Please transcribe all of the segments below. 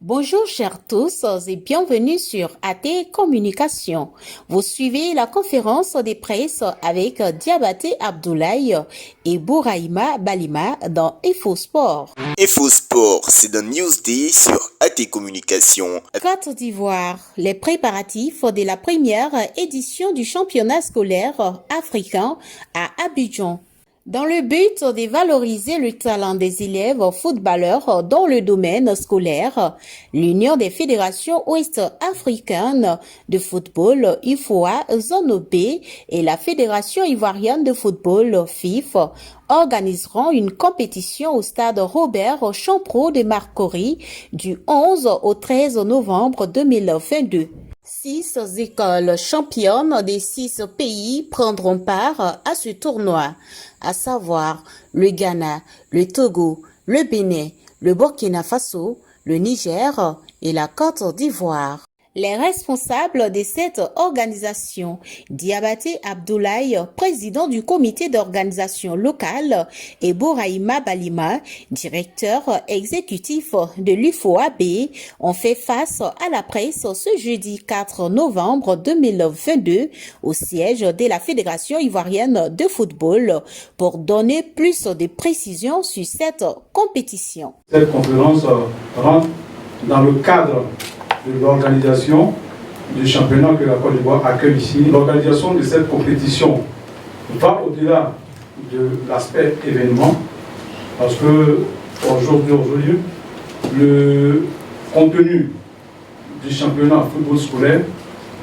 Bonjour chers tous et bienvenue sur AT Communication. Vous suivez la conférence des presses avec Diabaté Abdoulaye et Bouraïma Balima dans InfoSport. InfoSport, c'est dans Newsday sur AT Communication. Côte d'Ivoire, les préparatifs de la première édition du championnat scolaire africain à Abidjan. Dans le but de valoriser le talent des élèves footballeurs dans le domaine scolaire, l'Union des fédérations ouest-africaines de football, IFOA, Zone B, et la Fédération ivoirienne de football, FIF, organiseront une compétition au stade Robert Champreau de Marcory du 11 au 13 novembre 2022. 6 écoles championnes des 6 pays prendront part à ce tournoi, à savoir le Ghana, le Togo, le Bénin, le Burkina Faso, le Niger et la Côte d'Ivoire. Les responsables de cette organisation, Diabaté Abdoulaye, président du comité d'organisation locale, et Bouraïma Balima, directeur exécutif de l'UFOAB, ont fait face à la presse ce jeudi 4 novembre 2022 au siège de la Fédération ivoirienne de football pour donner plus de précisions sur cette compétition. Cette conférence rentre dans le cadre de l'organisation du championnat que la Côte d'Ivoire accueille ici. L'organisation de cette compétition va au-delà de l'aspect événement, parce que aujourd'hui, le contenu du championnat football scolaire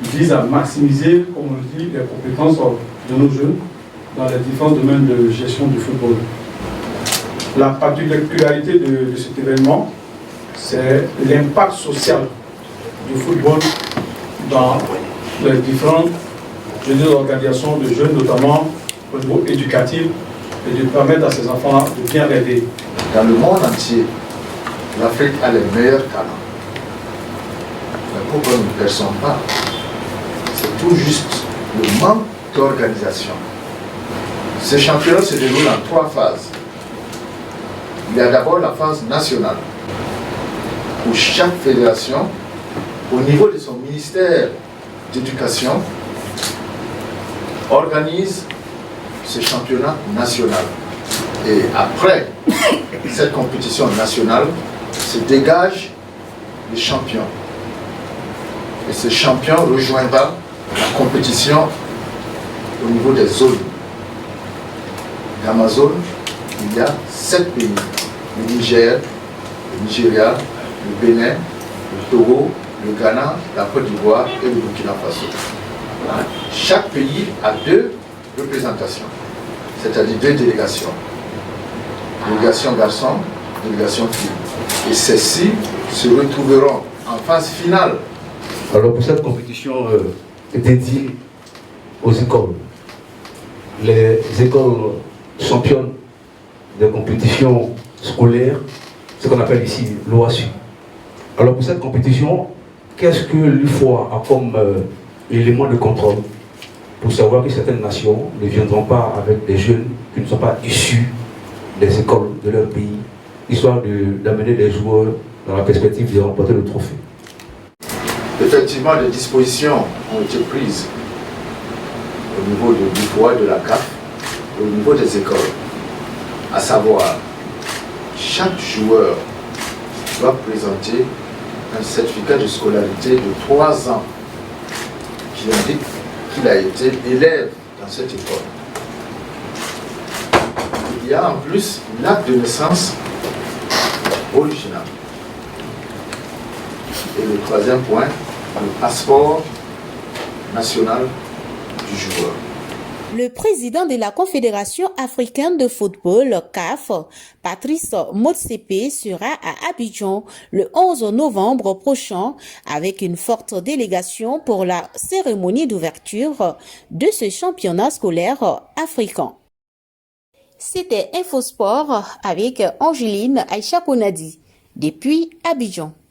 vise à maximiser, comme on le dit, les compétences de nos jeunes dans les différents domaines de gestion du football. La particularité de cet événement, c'est l'impact social du football dans les différentes organisations de jeunes, notamment au niveau éducatif, et de permettre à ces enfants de bien rêver. Dans le monde entier, l'Afrique a les meilleurs talents. Mais pourquoi nous ne perçons pas? C'est tout juste le manque d'organisation. Ce championnat se déroule en 3 phases. Il y a d'abord la phase nationale, où chaque fédération, au niveau de son ministère d'éducation, organise ce championnat national. Et après cette compétition nationale, se dégage les champions. Et ce champion rejoindra la compétition au niveau des zones. Dans ma zone, il y a 7 pays. Le Niger, le Nigeria, le Bénin, le Togo, le Ghana, la Côte d'Ivoire et le Burkina Faso. Chaque pays a 2 représentations, c'est-à-dire 2 délégations. Délégation garçon, délégation fille. Et celles-ci se retrouveront en phase finale. Alors pour cette compétition dédiée aux écoles, les écoles championnes des compétitions scolaires, ce qu'on appelle ici l'OASU. Alors pour cette compétition, qu'est-ce que l'UFOA a comme élément de contrôle pour savoir que certaines nations ne viendront pas avec des jeunes qui ne sont pas issus des écoles de leur pays, histoire d'amener des joueurs dans la perspective de remporter le trophée? Effectivement, des dispositions ont été prises au niveau de l'UFOA, de la CAF, au niveau des écoles, à savoir chaque joueur doit présenter un certificat de scolarité de 3 ans qui indique qu'il a été élève dans cette école. Il y a en plus l'acte de naissance original. Et le 3e point, le passeport national du joueur. Le président de la Confédération africaine de football, CAF, Patrice Motsepe, sera à Abidjan le 11 novembre prochain avec une forte délégation pour la cérémonie d'ouverture de ce championnat scolaire africain. C'était InfoSport avec Angeline Aïcha Konadi depuis Abidjan.